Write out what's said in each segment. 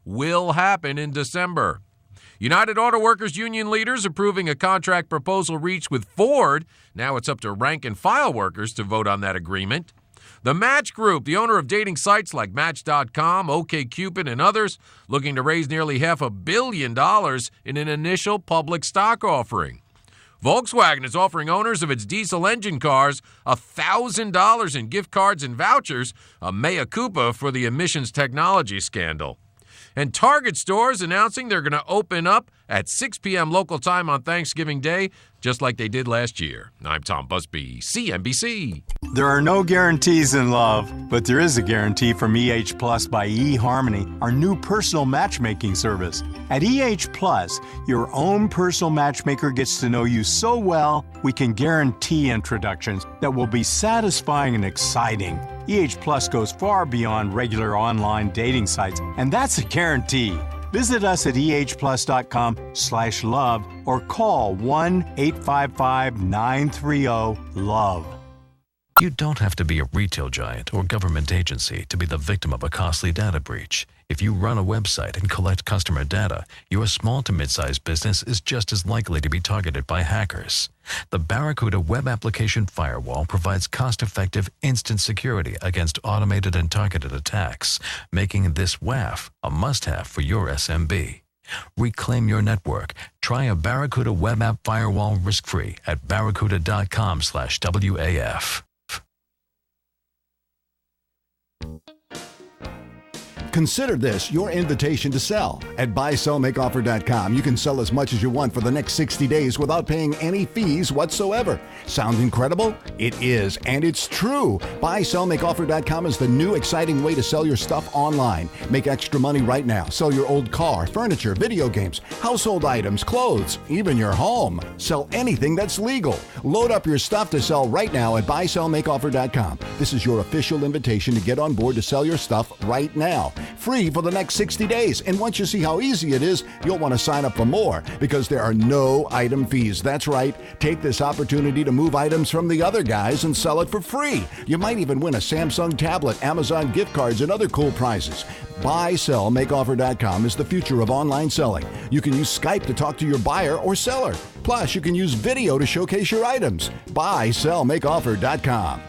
will happen in December. United Auto Workers Union leaders approving a contract proposal reached with Ford. Now it's up to rank and file workers to vote on that agreement. The Match Group, the owner of dating sites like Match.com, OkCupid, and others, looking to raise nearly $500 million in an initial public stock offering. Volkswagen is offering owners of its diesel engine cars $1,000 in gift cards and vouchers, a mea culpa for the emissions technology scandal. And Target stores announcing they're going to open up at 6 p.m. local time on Thanksgiving Day, just like they did last year. I'm Tom Busby, CNBC. There are no guarantees in love, but there is a guarantee from EH Plus by eHarmony, our new personal matchmaking service. At EH Plus, your own personal matchmaker gets to know you so well, we can guarantee introductions that will be satisfying and exciting. EH Plus goes far beyond regular online dating sites, and that's a guarantee. Visit us at ehplus.com/love or call 1-855-930-LOVE. You don't have to be a retail giant or government agency to be the victim of a costly data breach. If you run a website and collect customer data, your small to mid-sized business is just as likely to be targeted by hackers. The Barracuda Web Application Firewall provides cost-effective instant security against automated and targeted attacks, making this WAF a must-have for your SMB. Reclaim your network. Try a Barracuda Web App Firewall risk-free at barracuda.com/WAF. Consider this your invitation to sell. At buysellmakeoffer.com, you can sell as much as you want for the next 60 days without paying any fees whatsoever. Sound incredible? It is, and it's true. Buysellmakeoffer.com is the new exciting way to sell your stuff online. Make extra money right now. Sell your old car, furniture, video games, household items, clothes, even your home. Sell anything that's legal. Load up your stuff to sell right now at buysellmakeoffer.com. This is your official invitation to get on board to sell your stuff right now. Free for the next 60 days. And once you see how easy it is, you'll want to sign up for more because there are no item fees. That's right. Take this opportunity to move items from the other guys and sell it for free. You might even win a Samsung tablet, Amazon gift cards, and other cool prizes. BuySellMakeOffer.com is the future of online selling. You can use Skype to talk to your buyer or seller. Plus, you can use video to showcase your items. BuySellMakeOffer.com.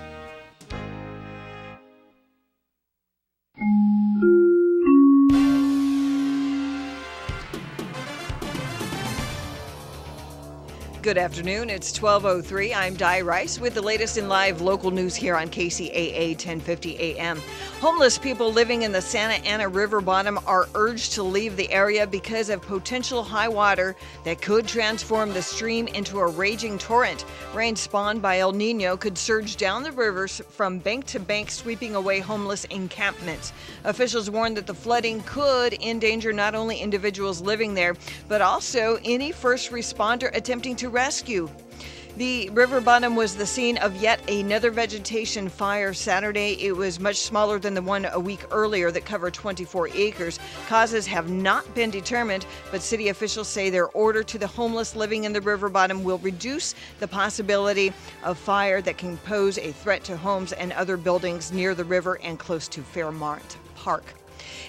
Good afternoon. It's 12:03. I'm Di Rice with the latest in live local news here on Kcaa 1050 AM. Homeless people living in the Santa Ana River bottom are urged to leave the area because of potential high water that could transform the stream into a raging torrent. Rain spawned by El Nino could surge down the rivers from bank to bank, sweeping away homeless encampments. Officials warned that the flooding could endanger not only individuals living there, but also any first responder attempting to rescue. The river bottom was the scene of yet another vegetation fire Saturday. It was much smaller than the one a week earlier that covered 24 acres. Causes have not been determined, but city officials say their order to the homeless living in the river bottom will reduce the possibility of fire that can pose a threat to homes and other buildings near the river and close to Fairmont Park.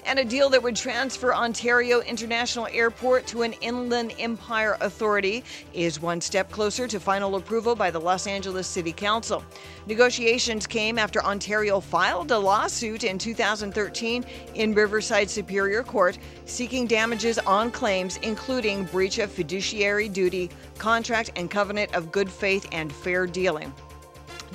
And a deal that would transfer Ontario International Airport to an Inland Empire Authority is one step closer to final approval by the Los Angeles City Council. Negotiations came after Ontario filed a lawsuit in 2013 in Riverside Superior Court seeking damages on claims including breach of fiduciary duty, contract and covenant of good faith and fair dealing.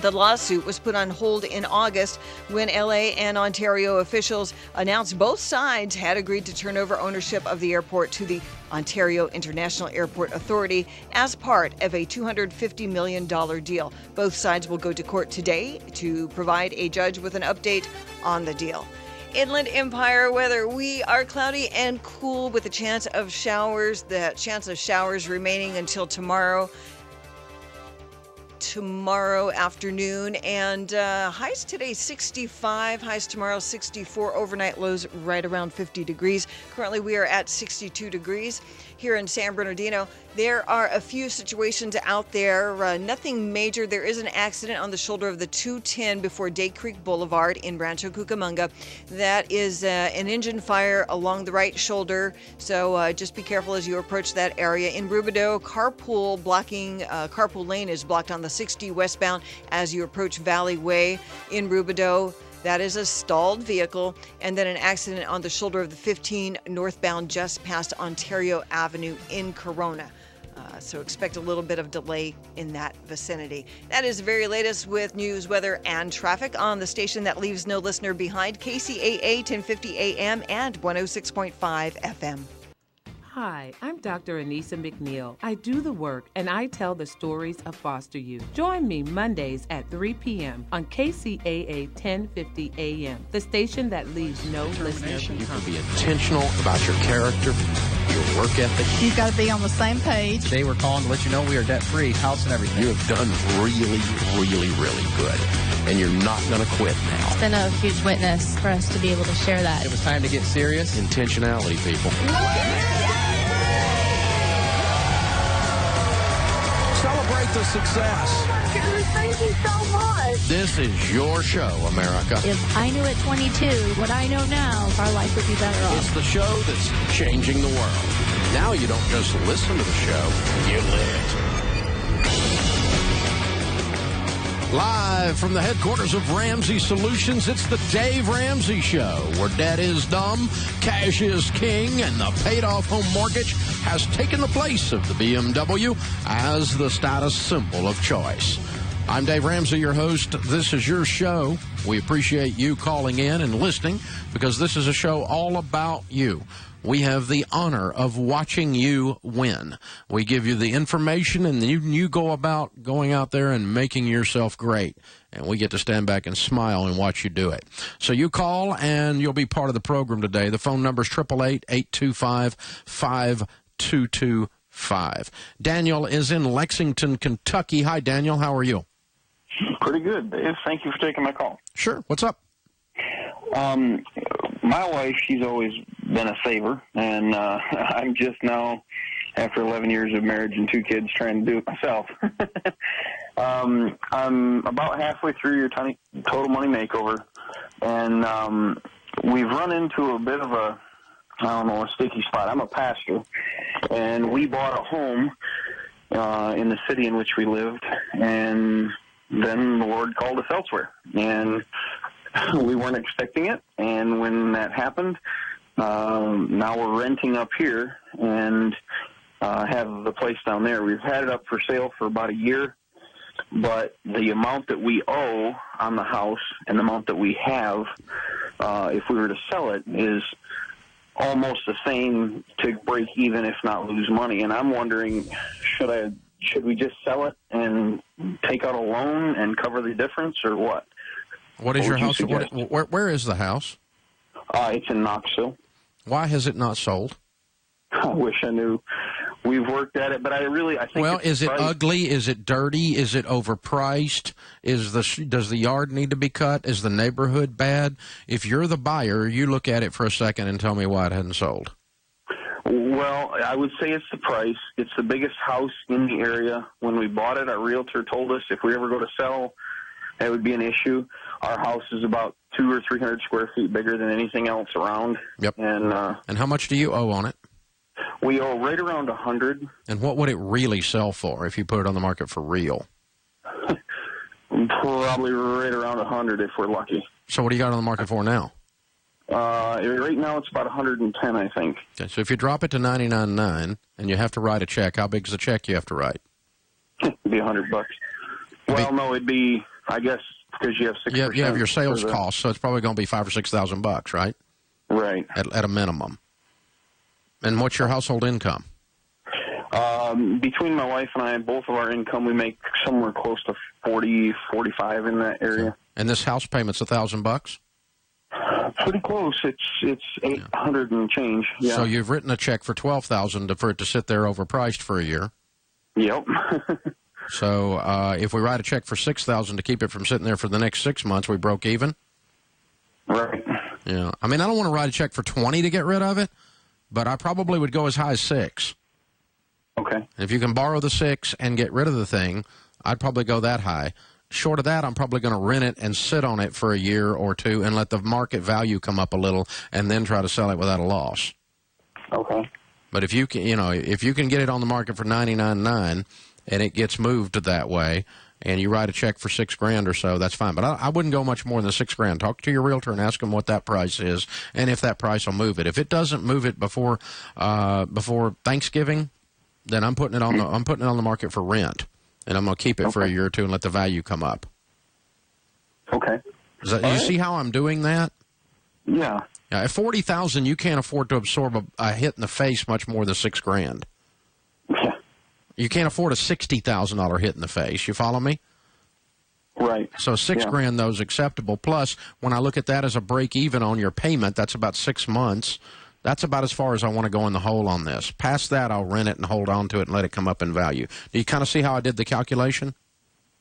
The lawsuit was put on hold in August when LA and Ontario officials announced both sides had agreed to turn over ownership of the airport to the Ontario International Airport Authority as part of a $250 million deal. Both sides will go to court today to provide a judge with an update on the deal. Inland Empire weather. We are cloudy and cool with a chance of showers. The chance of showers remaining until tomorrow. tomorrow afternoon. And highs today 65, highs tomorrow 64, overnight lows right around 50 degrees. Currently we are at 62 degrees here in San Bernardino. There are a few situations out there, nothing major. There is an accident on the shoulder of the 210 before Day Creek Boulevard in Rancho Cucamonga. That is an engine fire along the right shoulder, so just be careful as you approach that area. In Rubidoux, carpool lane is blocked on the 60 westbound as you approach Valley Way in Rubidoux. That is a stalled vehicle. And then an accident on the shoulder of the 15 northbound just past Ontario Avenue in Corona. So expect a little bit of delay in that vicinity. That is the very latest with news, weather, and traffic on the station that leaves no listener behind, KCAA 1050 AM and 106.5 FM. Hi, I'm Dr. Anissa McNeil. I do the work and I tell the stories of foster youth. Join me Mondays at 3 p.m. on KCAA 1050 AM, the station that leaves no listener behind. You can be intentional about your character, your work ethic. You've got to be on the same page. Today we're calling to let you know we are debt-free, house and everything. You have done really, really, really good. And you're not going to quit now. It's been a huge witness for us to be able to share that. It was time to get serious. Intentionality, people. Celebrate the success. Oh my goodness, thank you so much. This is your show, America. If I knew at 22 what I know now, our life would be better off. It's the show that's changing the world. Now you don't just listen to the show, you live it. Live from the headquarters of Ramsey Solutions, it's the Dave Ramsey Show, where debt is dumb, cash is king, and the paid-off home mortgage has taken the place of the BMW as the status symbol of choice. I'm Dave Ramsey, your host. This is your show. We appreciate you calling in and listening because this is a show all about you. We have the honor of watching you win. We give you the information, and you go about going out there and making yourself great. And we get to stand back and smile and watch you do it. So you call, and you'll be part of the program today. The phone number is 888-825-5225. Daniel is in Lexington, Kentucky. Hi, Daniel. How are you? Pretty good, Dave. Thank you for taking my call. Sure. What's up? My wife, she's always been a saver, and I'm just now, after 11 years of marriage and 2 kids, trying to do it myself. I'm about halfway through your total money makeover, and we've run into a bit of a sticky spot. I'm a pastor, and we bought a home in the city in which we lived, and then the Lord called us elsewhere, and we weren't expecting it, and when that happened, now we're renting up here and have the place down there. We've had it up for sale for about a year, but the amount that we owe on the house and the amount that we have, if we were to sell it, is almost the same to break even, if not lose money. And I'm wondering, should we just sell it and take out a loan and cover the difference, or what? What is your house? Where is the house? It's in Knoxville. Why has it not sold? I wish I knew. We've worked at it, but I think. Well, is it ugly? Is it dirty? Is it overpriced? Does the yard need to be cut? Is the neighborhood bad? If you're the buyer, you look at it for a second and tell me why it hadn't sold. Well, I would say it's the price. It's the biggest house in the area. When we bought it, our realtor told us if we ever go to sell, it would be an issue. Our house is about 200 or 300 square feet bigger than anything else around. Yep. And how much do you owe on it? We owe right around $100. And what would it really sell for if you put it on the market for real? Probably right around $100 if we're lucky. So what do you got on the market for now? Right now it's about $110, I think. Okay, so if you drop it to $99.9 and you have to write a check, how big is the check you have to write? It'd be $100. Well, no, it'd be, I guess, because you have 6%. You have your sales costs, so it's probably going to be $5,000 or $6,000, right? Right. At a minimum. And what's your household income? Between my wife and I, both of our income, we make somewhere close to 40, 45 in that area. And this house payment's $1,000? Pretty close. It's 800 and change. Yeah. So you've written a check for $12,000 for it to sit there overpriced for a year. Yep. So if we write a check for $6,000 to keep it from sitting there for the next 6 months, we broke even. Right. Yeah. I mean, I don't want to write a check for $20 to get rid of it, but I probably would go as high as $6. Okay. And if you can borrow the $6 and get rid of the thing, I'd probably go that high. Short of that, I'm probably going to rent it and sit on it for a year or two and let the market value come up a little, and then try to sell it without a loss. Okay. But if you can, if you can get it on the market for $99.9 and it gets moved that way, and you write a check for $6,000 or so, that's fine. But I wouldn't go much more than $6,000. Talk to your realtor and ask them what that price is, and if that price will move it. If it doesn't move it before Thanksgiving, then I'm putting it on the market for rent. And I'm going to keep it for a year or two and let the value come up. Okay. You see how I'm doing that? Yeah. At $40,000, you can't afford to absorb a hit in the face much more than $6,000. Yeah. You can't afford a $60,000 hit in the face. You follow me? Right. So $6,000 though is acceptable. Plus, when I look at that as a break even on your payment, that's about 6 months. That's about as far as I want to go in the hole on this. Past that, I'll rent it and hold on to it and let it come up in value. Do you kind of see how I did the calculation?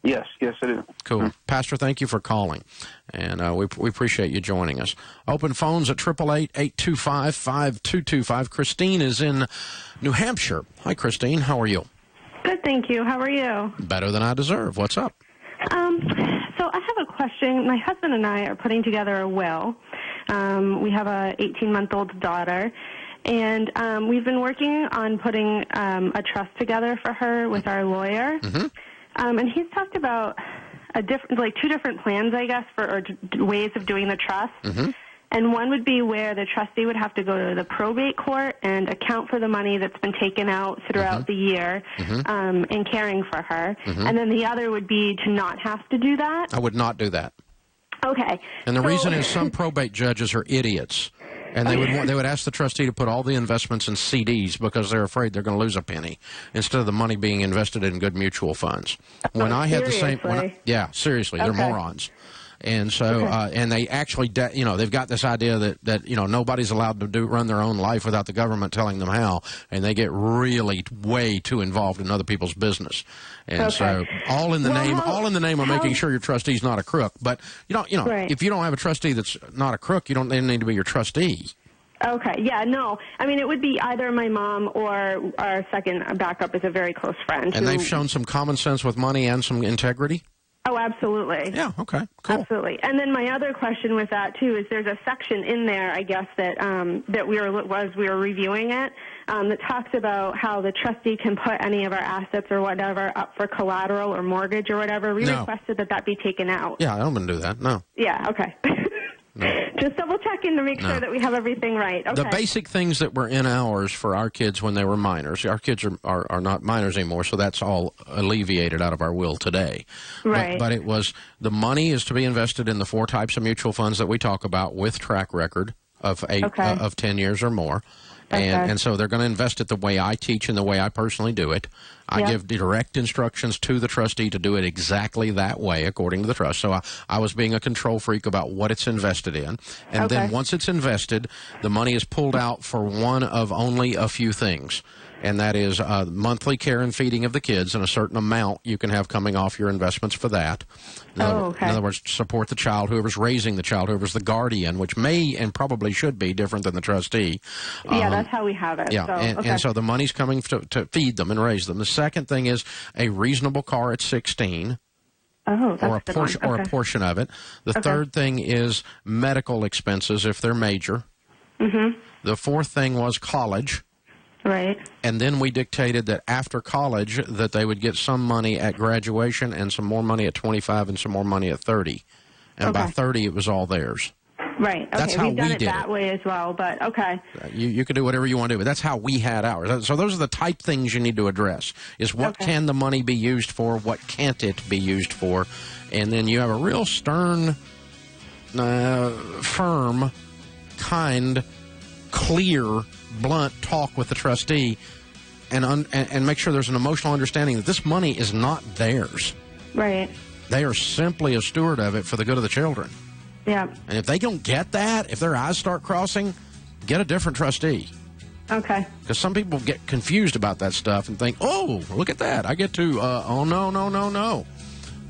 Yes, I do. Cool. Pastor, thank you for calling, and we appreciate you joining us. Open phones at 888-825-5225. Christine is in New Hampshire. Hi, Christine. How are you? Good, thank you. How are you? Better than I deserve. What's up? So I have a question. My husband and I are putting together a will. We have a 18-month-old daughter, and we've been working on putting a trust together for her with our lawyer. Mm-hmm. And he's talked about two different plans, I guess, or ways of doing the trust. Mm-hmm. And one would be where the trustee would have to go to the probate court and account for the money that's been taken out throughout the year in caring for her. Mm-hmm. And then the other would be to not have to do that. I would not do that. Okay. And the reason is some probate judges are idiots. And they would ask the trustee to put all the investments in CDs because they're afraid they're going to lose a penny instead of the money being invested in good mutual funds. When I had the same, seriously, they're morons. And so, and they actually, they've got this idea that nobody's allowed to run their own life without the government telling them how, and they get really way too involved in other people's business. And so, all in the name of making sure your trustee's not a crook. But if you don't have a trustee that's not a crook, you don't need to be your trustee. Okay, yeah, no. I mean, it would be either my mom or our second backup is a very close friend. And they've shown some common sense with money and some integrity? Oh, absolutely. Yeah, okay, cool. Absolutely. And then my other question with that, too, is there's a section in there, I guess, that we were reviewing it, that talks about how the trustee can put any of our assets or whatever up for collateral or mortgage or whatever. We requested that be taken out. Yeah, I don't want to do that, no. Yeah, okay. No. Just double-checking to make sure that we have everything right. Okay. The basic things that were in ours for our kids when they were minors, our kids are not minors anymore, so that's all alleviated out of our will today. Right. But it was, the money is to be invested in the 4 types of mutual funds that we talk about with track record of 10 years or more. And so they're going to invest it the way I teach and the way I personally do it. I give direct instructions to the trustee to do it exactly that way, according to the trust. So I was being a control freak about what it's invested in. And then once it's invested, the money is pulled out for one of only a few things. And that is monthly care and feeding of the kids, and a certain amount you can have coming off your investments for that. In other words, support the child, whoever's raising the child, whoever's the guardian, which may and probably should be different than the trustee. Yeah, that's how we have it. Yeah, and so the money's coming to feed them and raise them. The second thing is a reasonable car at 16. Oh, or a portion of it. The third thing is medical expenses if they're major. Mm-hmm. The fourth thing was college. Right. And then we dictated that after college that they would get some money at graduation and some more money at 25 and some more money at 30. And by 30, it was all theirs. Right. Okay. That's how We've done we it did that way as well, but okay. You can do whatever you want to do, but that's how we had ours. So those are the type things you need to address, is what can the money be used for, what can't it be used for, and then you have a real stern, firm, kind, clear, blunt talk with the trustee and make sure there's an emotional understanding that this money is not theirs. Right. They are simply a steward of it for the good of the children. Yeah. And if they don't get that, if their eyes start crossing, get a different trustee. Okay. Because some people get confused about that stuff and think, oh, look at that. I get to, oh, no.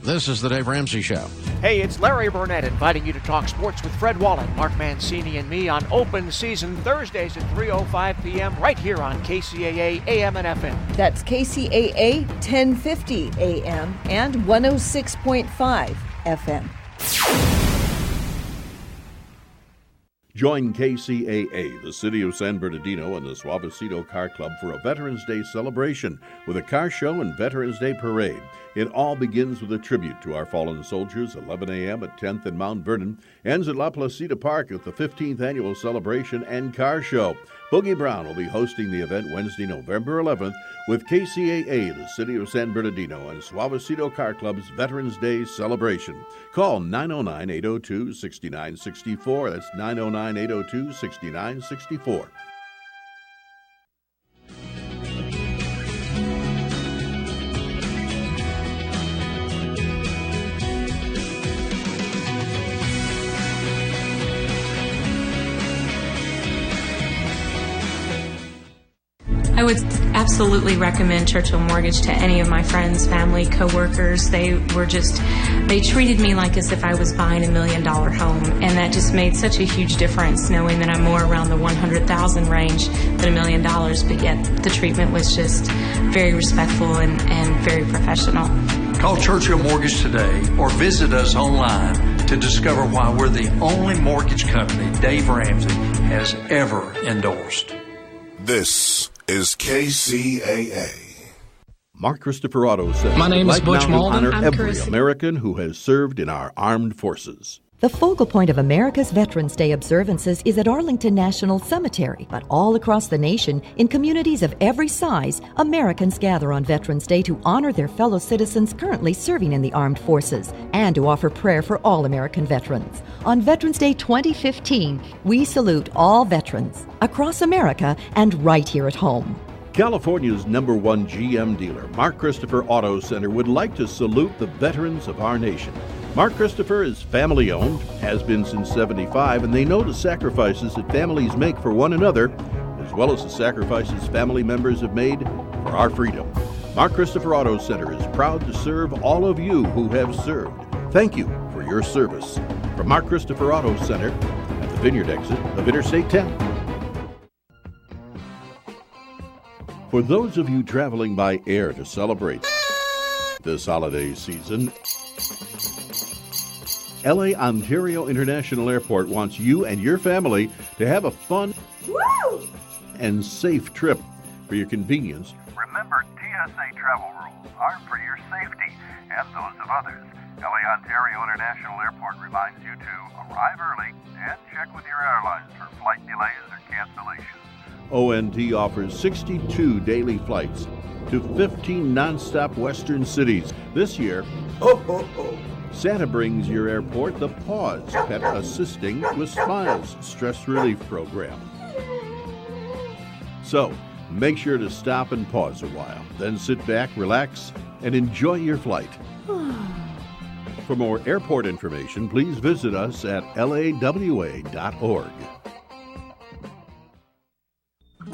This is the Dave Ramsey Show. Hey, it's Larry Burnett inviting you to talk sports with Fred Wallen, Mark Mancini, and me on Open Season Thursdays at 3:05 p.m. right here on KCAA AM and FM. That's KCAA 1050 AM and 106.5 FM. Join KCAA, the City of San Bernardino, and the Suavecito Car Club for a Veterans Day celebration with a car show and Veterans Day parade. It all begins with a tribute to our fallen soldiers, 11 a.m. at 10th and Mount Vernon, ends at La Placita Park at the 15th Annual Celebration and Car Show. Boogie Brown will be hosting the event Wednesday, November 11th with KCAA, the City of San Bernardino, and Suavecito Car Club's Veterans Day celebration. Call 909-802-6964. That's 909-802-6964. I would absolutely recommend Churchill Mortgage to any of my friends, family, coworkers. They treated me like as if I was buying $1 million home, and that just made such a huge difference, knowing that I'm more around the $100,000 range than $1 million, but yet the treatment was just very respectful and very professional. Call Churchill Mortgage today or visit us online to discover why we're the only mortgage company Dave Ramsey has ever endorsed. This is KCAA. Mark Christopher Auto says, my name is Butch Malden. Honor every American who has served in our armed forces. The focal point of America's Veterans Day observances is at Arlington National Cemetery, but all across the nation, in communities of every size, Americans gather on Veterans Day to honor their fellow citizens currently serving in the armed forces and to offer prayer for all American veterans. On Veterans Day 2015, we salute all veterans across America and right here at home. California's #1 GM dealer, Mark Christopher Auto Center, would like to salute the veterans of our nation. Mark Christopher is family-owned, has been since '75, and they know the sacrifices that families make for one another, as well as the sacrifices family members have made for our freedom. Mark Christopher Auto Center is proud to serve all of you who have served. Thank you for your service. From Mark Christopher Auto Center at the Vineyard exit of Interstate 10. For those of you traveling by air to celebrate this holiday season, LA Ontario International Airport wants you and your family to have a fun and safe trip. For your convenience, remember TSA travel rules are for your safety and those of others. LA Ontario International Airport reminds you to arrive early and check with your airlines for flight delays or cancellations. ONT offers 62 daily flights to 15 nonstop western cities. This year, Santa brings your airport the Pause Pet Assisting with Smiles stress relief program. So, make sure to stop and pause a while, then sit back, relax, and enjoy your flight. For more airport information, please visit us at lawa.org.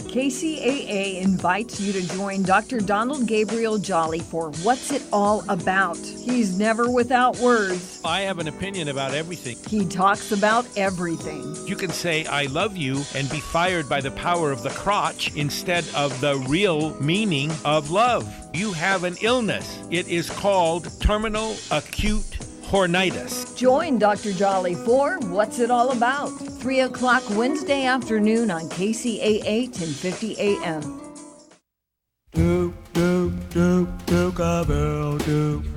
KCAA invites you to join Dr. Donald Gabriel Jolly for What's It All About? He's never without words. I have an opinion about everything. He talks about everything. You can say, I love you, and be fired by the power of the crotch instead of the real meaning of love. You have an illness. It is called terminal acute hornitis. Join Dr. Jolly for What's It All About? 3 o'clock Wednesday afternoon on KCAA 1050 AM.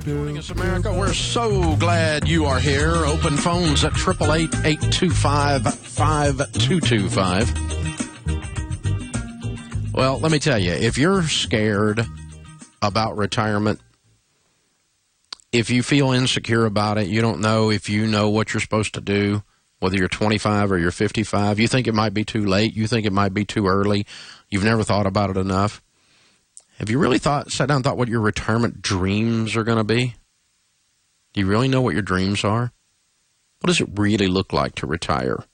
Morning, it's America. We're so glad you are here. Open phones at 888-825-5225. Well, let me tell you, if you're scared about retirement, if you feel insecure about it, you don't know if you know what you're supposed to do, whether you're 25 or you're 55, you think it might be too late, you think it might be too early, you've never thought about it enough. Have you really sat down and thought what your retirement dreams are going to be? Do you really know what your dreams are? What does it really look like to retire?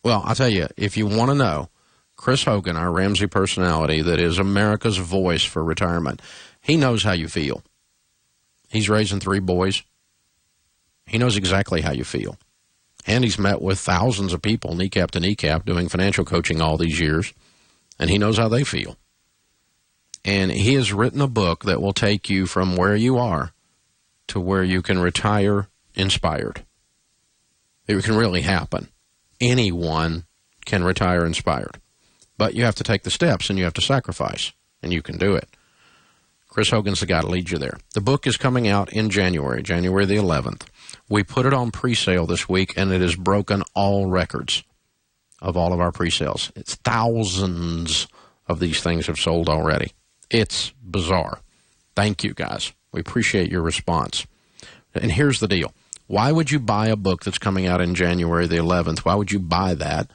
Well, I'll tell you, if you want to know, Chris Hogan, our Ramsey personality that is America's voice for retirement, he knows how you feel. He's raising 3 boys. He knows exactly how you feel. And he's met with thousands of people, kneecap to kneecap, doing financial coaching all these years. And he knows how they feel. And he has written a book that will take you from where you are to where you can retire inspired. It can really happen. Anyone can retire inspired. But you have to take the steps and you have to sacrifice. And you can do it. Chris Hogan's the guy to lead you there. The book is coming out in January the 11th. We put it on pre-sale this week, and it has broken all records of all of our pre-sales. It's thousands of these things have sold already. It's bizarre. Thank you, guys. We appreciate your response. And here's the deal. Why would you buy a book that's coming out in January the 11th? Why would you buy that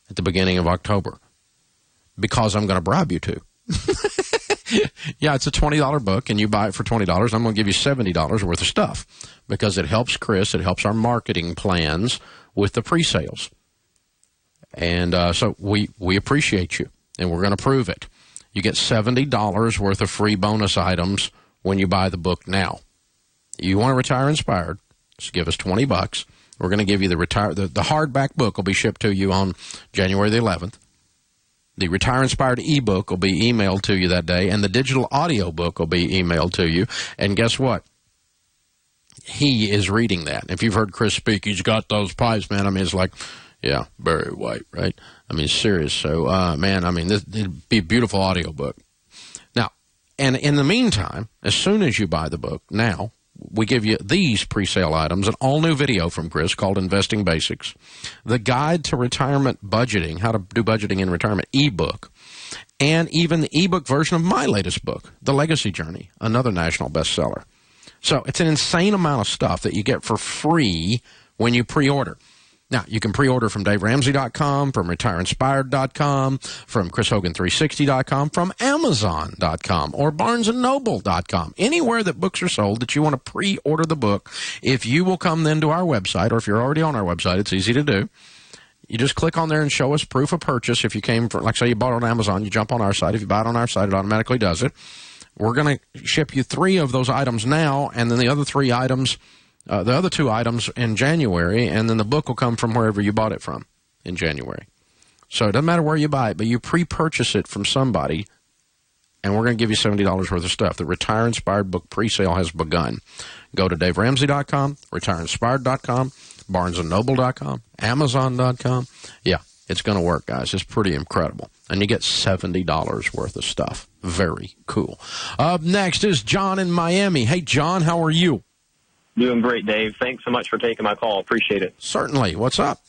at the beginning of October? Because I'm going to bribe you to. Yeah, it's a $20 book, and you buy it for $20. I'm going to give you $70 worth of stuff because it helps Chris. It helps our marketing plans with the pre-sales. And so we appreciate you, and we're going to prove it. You get $70 worth of free bonus items when you buy the book now. You want to retire inspired, just give us $20. We're going to give you the hardback book will be shipped to you on January the 11th. The Retire Inspired ebook will be emailed to you that day, and the digital audio book will be emailed to you. And guess what? He is reading that. If you've heard Chris speak, he's got those pipes, man. I mean, it's like, yeah, Barry White, right? I mean, serious. So, man, I mean, it'd be a beautiful audio book. Now, and in the meantime, as soon as you buy the book now, we give you these pre-sale items, an all-new video from Chris called Investing Basics, the Guide to Retirement Budgeting, How to Do Budgeting in Retirement ebook, and even the ebook version of my latest book, The Legacy Journey, another national bestseller. So it's an insane amount of stuff that you get for free when you pre-order. Now, you can pre-order from DaveRamsey.com, from RetireInspired.com, from ChrisHogan360.com, from Amazon.com, or BarnesandNoble.com. Anywhere that books are sold that you want to pre-order the book, if you will come then to our website, or if you're already on our website, it's easy to do. You just click on there and show us proof of purchase. If you came from, like say you bought it on Amazon, you jump on our site. If you buy it on our site, it automatically does it. We're going to ship you 3 of those items now, and then the other 3 items... the other 2 items in January, and then the book will come from wherever you bought it from in January. So it doesn't matter where you buy it, but you pre-purchase it from somebody, and we're going to give you $70 worth of stuff. The Retire Inspired book pre-sale has begun. Go to DaveRamsey.com, RetireInspired.com, BarnesandNoble.com, Amazon.com. Yeah, it's going to work, guys. It's pretty incredible. And you get $70 worth of stuff. Very cool. Up next is John in Miami. Hey, John, how are you? Doing great, Dave. Thanks so much for taking my call. Appreciate it. Certainly. What's up?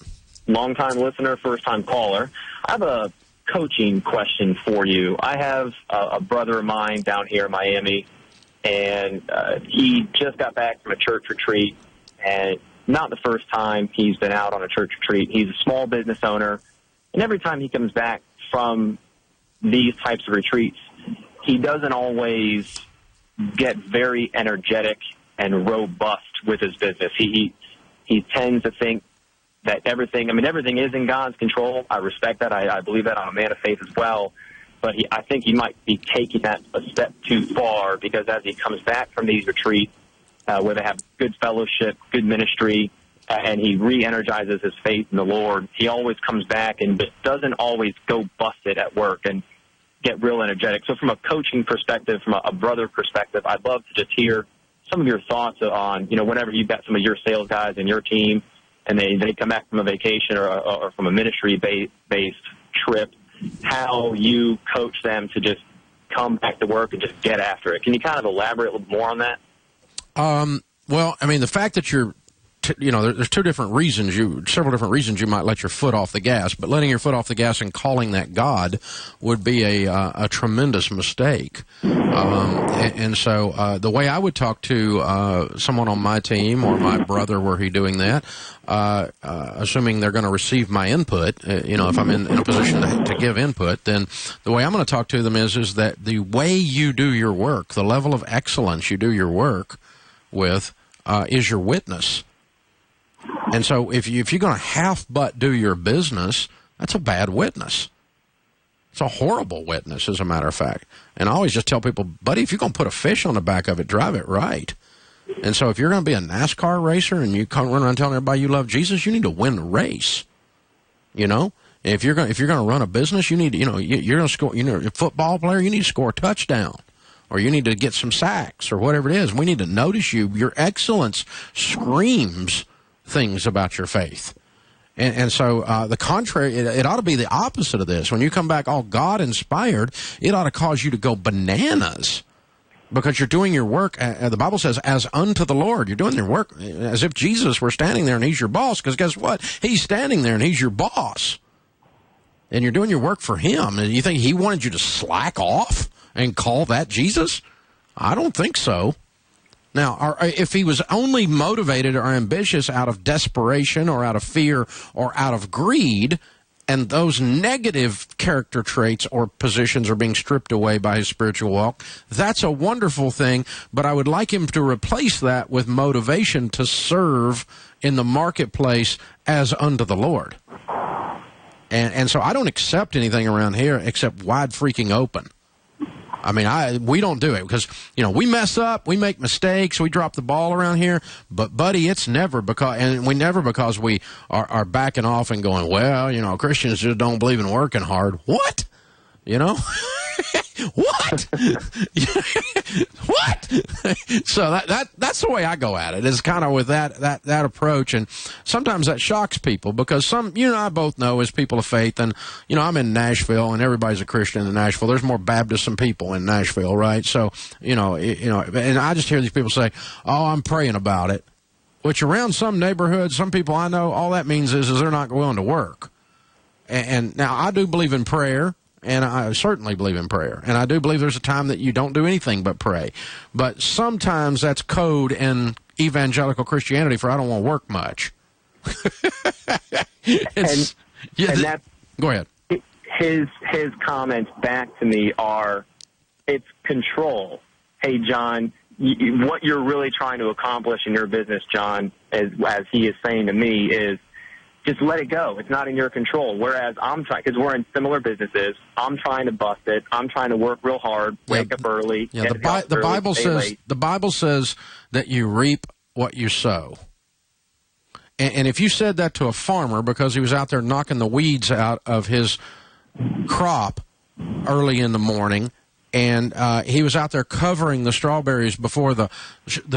Long-time listener, first-time caller. I have a coaching question for you. I have a brother of mine down here in Miami, and he just got back from a church retreat, and not the first time he's been out on a church retreat. He's a small business owner, and every time he comes back from these types of retreats, he doesn't always get very energetic and robust with his business. He tends to think that everything is in God's control. I respect that. I believe that. I'm a man of faith as well. But I think he might be taking that a step too far, because as he comes back from these retreats, where they have good fellowship, good ministry, and he re-energizes his faith in the Lord, he always comes back and doesn't always go busted at work and get real energetic. So from a coaching perspective, from a brother perspective, I'd love to just hear some of your thoughts on, whenever you've got some of your sales guys and your team, and they come back from a vacation or from a ministry-based trip, how you coach them to just come back to work and just get after it. Can you kind of elaborate a little more on that? Well, I mean, the fact that you're, there's several different reasons you might let your foot off the gas, but letting your foot off the gas and calling that God would be a tremendous mistake. And so the way I would talk to someone on my team or my brother were he doing that, assuming they're going to receive my input, if I'm in a position to give input, then the way I'm going to talk to them is that the way you do your work, the level of excellence you do your work with, is your witness. And so if you're going to half-butt do your business, that's a bad witness. It's a horrible witness, as a matter of fact. And I always just tell people, buddy, if you're going to put a fish on the back of it, drive it right. And so if you're going to be a NASCAR racer and you can't run around telling everybody you love Jesus, you need to win the race. You know? And if you're going to run a business, you need to, you're going to score, a football player, you need to score a touchdown. Or you need to get some sacks or whatever it is. We need to notice you. Your excellence screams things about your faith. And so the contrary, it ought to be the opposite of this. When you come back all God-inspired, it ought to cause you to go bananas because you're doing your work, the Bible says, as unto the Lord. You're doing your work as if Jesus were standing there and he's your boss, because guess what? He's standing there and he's your boss. And you're doing your work for him. And you think he wanted you to slack off and call that Jesus? I don't think so. Now, if he was only motivated or ambitious out of desperation or out of fear or out of greed, and those negative character traits or positions are being stripped away by his spiritual walk, that's a wonderful thing, but I would like him to replace that with motivation to serve in the marketplace as unto the Lord. And so I don't accept anything around here except wide freaking open. I mean, we don't do it because, we mess up, we make mistakes, we drop the ball around here. But, buddy, it's never because we are backing off and going, well, Christians just don't believe in working hard. What? What? What? So that's the way I go at it, is kind of with that approach. And sometimes that shocks people because I both know as people of faith, and, I'm in Nashville and everybody's a Christian in Nashville. There's more Baptists than people in Nashville, right? So, and I just hear these people say, oh, I'm praying about it, which around some neighborhoods, some people I know, all that means is they're not willing to work. And now I do believe in prayer. And I certainly believe in prayer. And I do believe there's a time that you don't do anything but pray. But sometimes that's code in evangelical Christianity for I don't want to work much. Go ahead. His comments back to me are, it's control. Hey, John, what you're really trying to accomplish in your business, John, as he is saying to me, is just let it go. It's not in your control. Whereas I'm trying, because we're in similar businesses, I'm trying to bust it. I'm trying to work real hard, wake up early. Yeah, the Bible says that you reap what you sow. And if you said that to a farmer because he was out there knocking the weeds out of his crop early in the morning, and he was out there covering the strawberries before the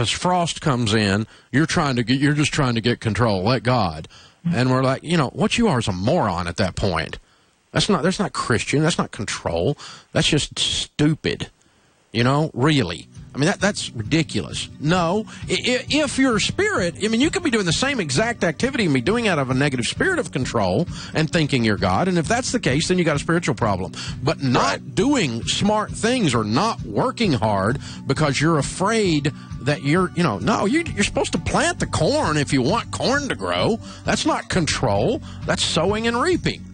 frost comes in, you're just trying to get control. Let God. And we're like, what you are is a moron at that point. That's not Christian. That's not control. That's just stupid. Really. I mean, that's ridiculous. No, if your spirit, you could be doing the same exact activity and be doing out of a negative spirit of control and thinking you're God. And if that's the case, then you got a spiritual problem. But not doing smart things or not working hard because you're afraid that you're supposed to plant the corn if you want corn to grow. That's not control. That's sowing and reaping.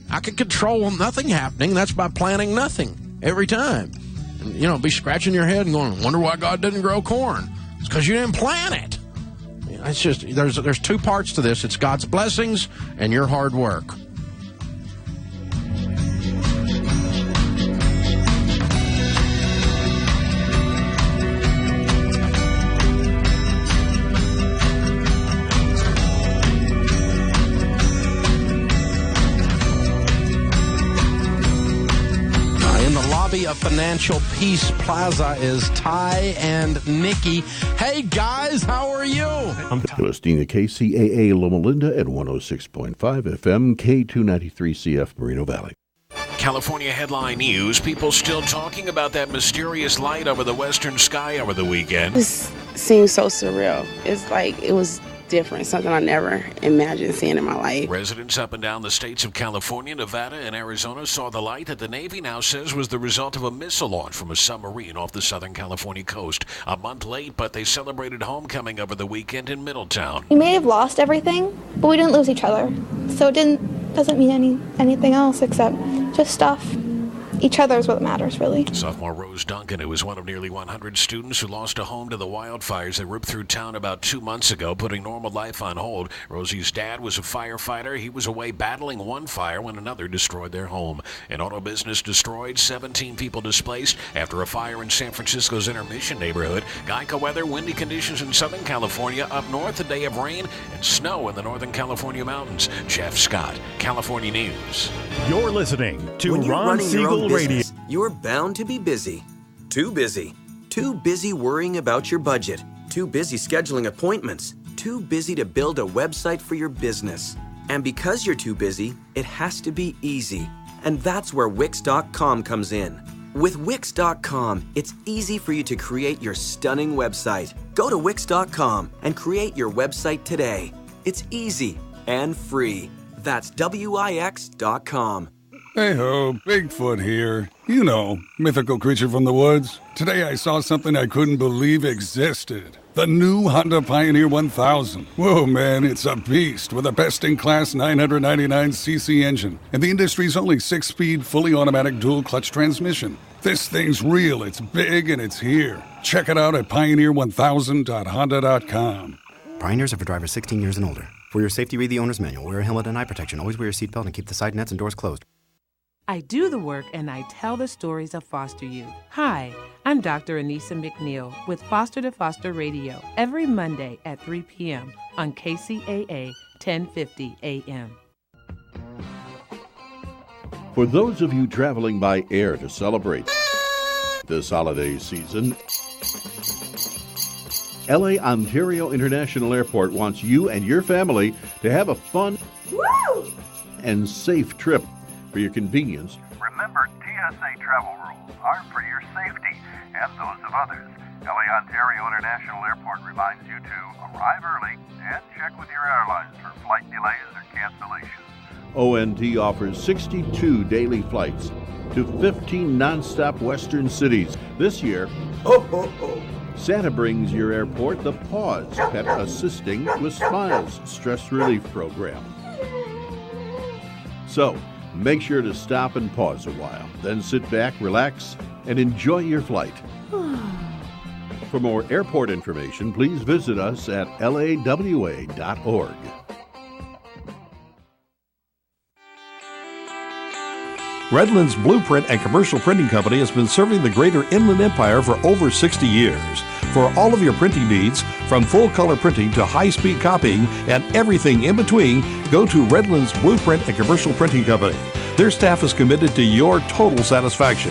I can control nothing happening. That's by planting nothing every time. And, be scratching your head and going, wonder why God didn't grow corn. It's because you didn't plant it. It's just, there's two parts to this. It's God's blessings and your hard work. Of Financial Peace Plaza is Ty and Nikki. Hey guys, how are you? You're listening to KCAA Loma Linda at 106.5 FM, K293CF Moreno Valley. California headline news. People still talking about that mysterious light over the western sky over the weekend. This seems so surreal. It's like it was different, something I never imagined seeing in my life. Residents up and down the states of California, Nevada, and Arizona saw the light that the Navy now says was the result of a missile launch from a submarine off the Southern California coast. A month late, but they celebrated homecoming over the weekend in Middletown. We may have lost everything, but we didn't lose each other. So it doesn't mean anything else except just stuff. each other is what matters, really. Sophomore Rose Duncan, who was one of nearly 100 students who lost a home to the wildfires that ripped through town about 2 months ago, putting normal life on hold. Rosie's dad was a firefighter. He was away battling one fire when another destroyed their home. An auto business destroyed, 17 people displaced after a fire in San Francisco's Intermission neighborhood. Kcaa weather, windy conditions in Southern California. Up north, a day of rain and snow in the Northern California mountains. Jeff Scott, California News. You're listening to When you're Ron running your own Siegel Radio. business, you're bound to be busy. Too busy. Too busy worrying about your budget. Too busy scheduling appointments. Too busy to build a website for your business. And because you're too busy, it has to be easy. And that's where Wix.com comes in. With Wix.com, it's easy for you to create your stunning website. Go to Wix.com and create your website today. It's easy and free. That's Wix.com. Hey ho, Bigfoot here. You know, mythical creature from the woods. Today I saw something I couldn't believe existed. The new Honda Pioneer 1000. Whoa, man, it's a beast with a best-in-class 999cc engine and the industry's only 6-speed, fully automatic dual-clutch transmission. This thing's real, it's big, and it's here. Check it out at pioneer1000.honda.com. Pioneers are for drivers 16 years and older. For your safety, read the owner's manual. Wear a helmet and eye protection. Always wear your seatbelt and keep the side nets and doors closed. I do the work and I tell the stories of foster youth. Hi, I'm Dr. Anissa McNeil with Foster to Foster Radio every Monday at 3 p.m. on Kcaa 1050 AM. For those of you traveling by air to celebrate this holiday season, LA Ontario International Airport wants you and your family to have a fun and safe trip. For your convenience, remember, TSA travel rules are for your safety and those of others. LA Ontario International Airport reminds you to arrive early and check with your airlines for flight delays or cancellations. ONT offers 62 daily flights to 15 nonstop western cities. This year, Santa brings your airport the Pause Pet Assisting with Smiles stress relief program. So, make sure to stop and pause a while. Then sit back, relax, and enjoy your flight. For more airport information, please visit us at lawa.org. Redlands Blueprint and Commercial Printing Company has been serving the greater Inland Empire for over 60 years. For all of your printing needs, from full-color printing to high-speed copying and everything in between, go to Redlands Blueprint and Commercial Printing Company. Their staff is committed to your total satisfaction.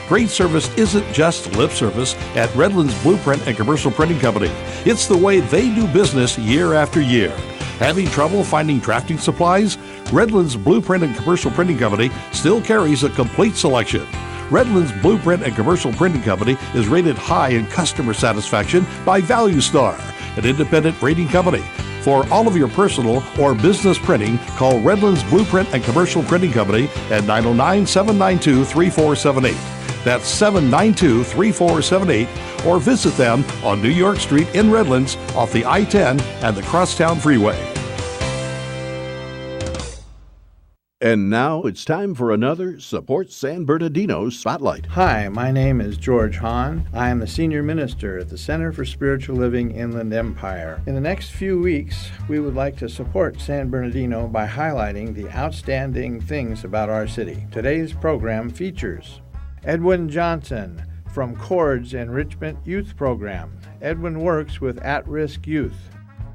Great service isn't just lip service at Redlands Blueprint and Commercial Printing Company. It's the way they do business year after year. Having trouble finding drafting supplies? Redlands Blueprint and Commercial Printing Company still carries a complete selection. Redlands Blueprint and Commercial Printing Company is rated high in customer satisfaction by Value Star, an independent rating company. For all of your personal or business printing, call Redlands Blueprint and Commercial Printing Company at 909-792-3478. That's 792-3478, or visit them on New York Street in Redlands off the I-10 and the Crosstown Freeway. And now it's time for another Support San Bernardino Spotlight. Hi, my name is George Hahn. I am the Senior Minister at the Center for Spiritual Living Inland Empire. In the next few weeks, we would like to support San Bernardino by highlighting the outstanding things about our city. Today's program features Edwin Johnson from Chord's Enrichment Youth Program. Edwin works with at-risk youth.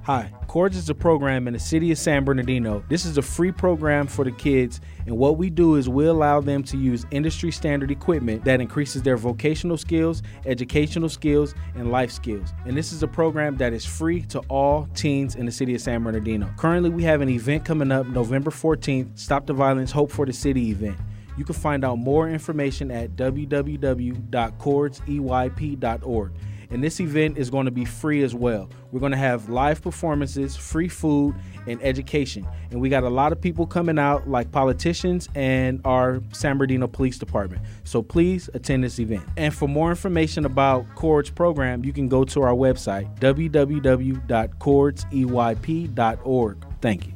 Hi, Chords is a program in the city of San Bernardino. This is a free program for the kids, and what we do is we allow them to use industry standard equipment that increases their vocational skills, educational skills, and life skills. And this is a program that is free to all teens in the city of San Bernardino. Currently, we have an event coming up November 14th, Stop the Violence, Hope for the City event. You can find out more information at www.chordseyp.org. And this event is going to be free as well. We're going to have live performances, free food, and education. And we got a lot of people coming out, like politicians and our San Bernardino Police Department. So please attend this event. And for more information about Chord's program, you can go to our website, www.chordseyp.org. Thank you.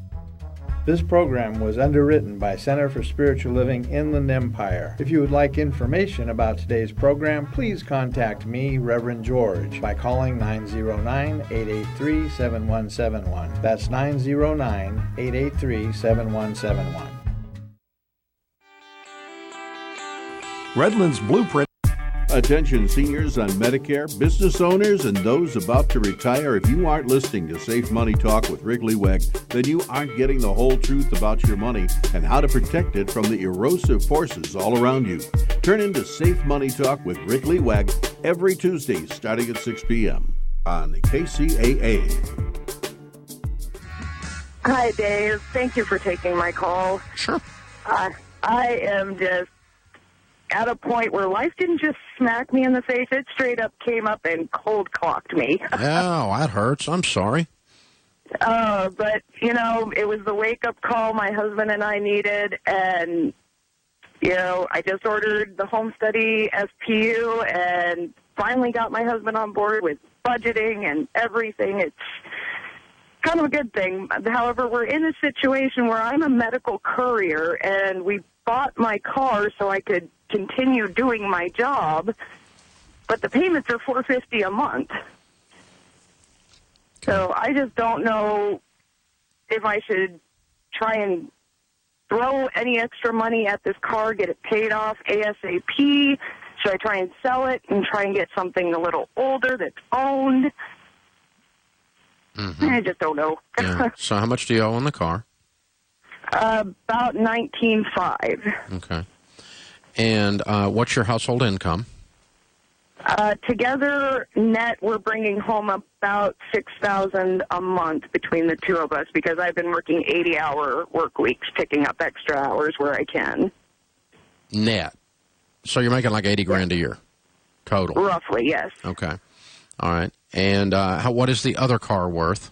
This program was underwritten by Center for Spiritual Living Inland Empire. If you would like information about today's program, please contact me, Reverend George, by calling 909-883-7171. That's 909-883-7171. Redlands Blueprint. Attention seniors on Medicare, business owners, and those about to retire. If you aren't listening to Safe Money Talk with Rick Leweg, then you aren't getting the whole truth about your money and how to protect it from the erosive forces all around you. Turn into Safe Money Talk with Rick Leweg every Tuesday starting at 6 p.m. on KCAA. Hi, Dave. Thank you for taking my call. Sure. I am just at a point where life didn't just smack me in the face. It straight up came up and cold clocked me. Oh, that hurts. I'm sorry. But, you know, it was the wake-up call my husband and I needed, and, you know, I just ordered the home study SPU and finally got my husband on board with budgeting and everything. It's kind of a good thing. However, we're in a situation where I'm a medical courier, and we bought my car so I could continue doing my job, but the payments are $450 a month. So I just don't know if I should try and throw any extra money at this car, get it paid off ASAP. Should I try and sell it and try and get something a little older that's owned? Mm-hmm. I just don't know. Yeah. So how much do you owe on the car? About $19,500. Okay. And what's your household income? Together, net, we're bringing home about $6,000 a month between the two of us because I've been working 80-hour work weeks, picking up extra hours where I can. Net. So you're making like $80,000 a year total? Roughly, yes. Okay. All right. And what is the other car worth?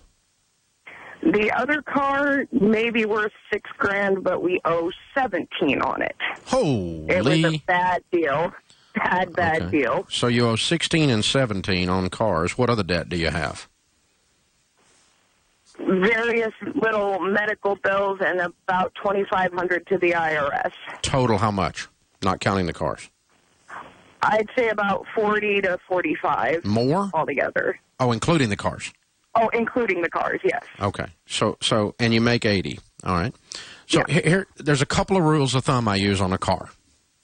The other car may be worth $6,000, but we owe $17,000 on it. Holy! It was a bad deal. Bad deal. So you owe $16,000 and $17,000 on cars. What other debt do you have? Various little medical bills and about $2,500 to the IRS. Total how much? Not counting the cars. I'd say about $40,000 to $45,000. More? Altogether. Oh, including the cars. Oh, including the cars, yes. Okay. So, and you make $80,000. All right. So here, there's a couple of rules of thumb I use on a car.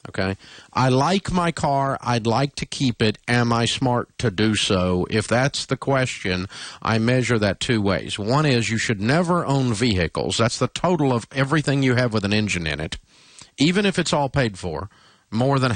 Okay. I like my car. I'd like to keep it. Am I smart to do so? If that's the question, I measure that two ways. One is you should never own vehicles. That's the total of everything you have with an engine in it, even if it's all paid for. More than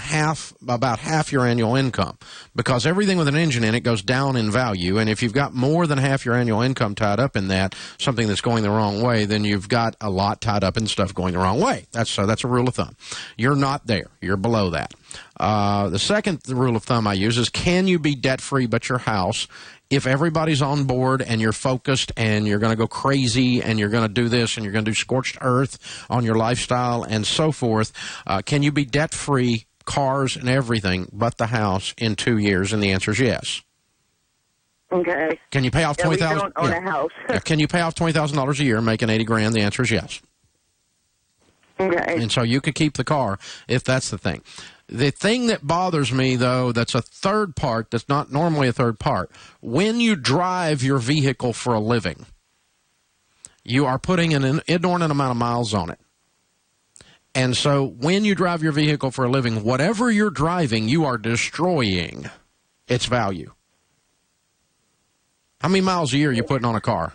about half your annual income, because everything with an engine in it goes down in value, and if you've got more than half your annual income tied up in that, something that's going the wrong way, then you've got a lot tied up in stuff going the wrong way. That's a rule of thumb. You're not there. You're below that. The second rule of thumb I use is, can you be debt-free but your house? If everybody's on board and you're focused and you're going to go crazy and you're going to do this and you're going to do scorched earth on your lifestyle and so forth, can you be debt-free, cars and everything, but the house in 2 years? And the answer is yes. Okay. Can you pay off $20,000? We don't own a house. Can you pay off $20,000 a year, making $80,000? The answer is yes. Okay. And so you could keep the car if that's the thing. The thing that bothers me, though, that's a third part, that's not normally a third part, when you drive your vehicle for a living, you are putting an inordinate amount of miles on it. And so when you drive your vehicle for a living, whatever you're driving, you are destroying its value. How many miles a year are you putting on a car?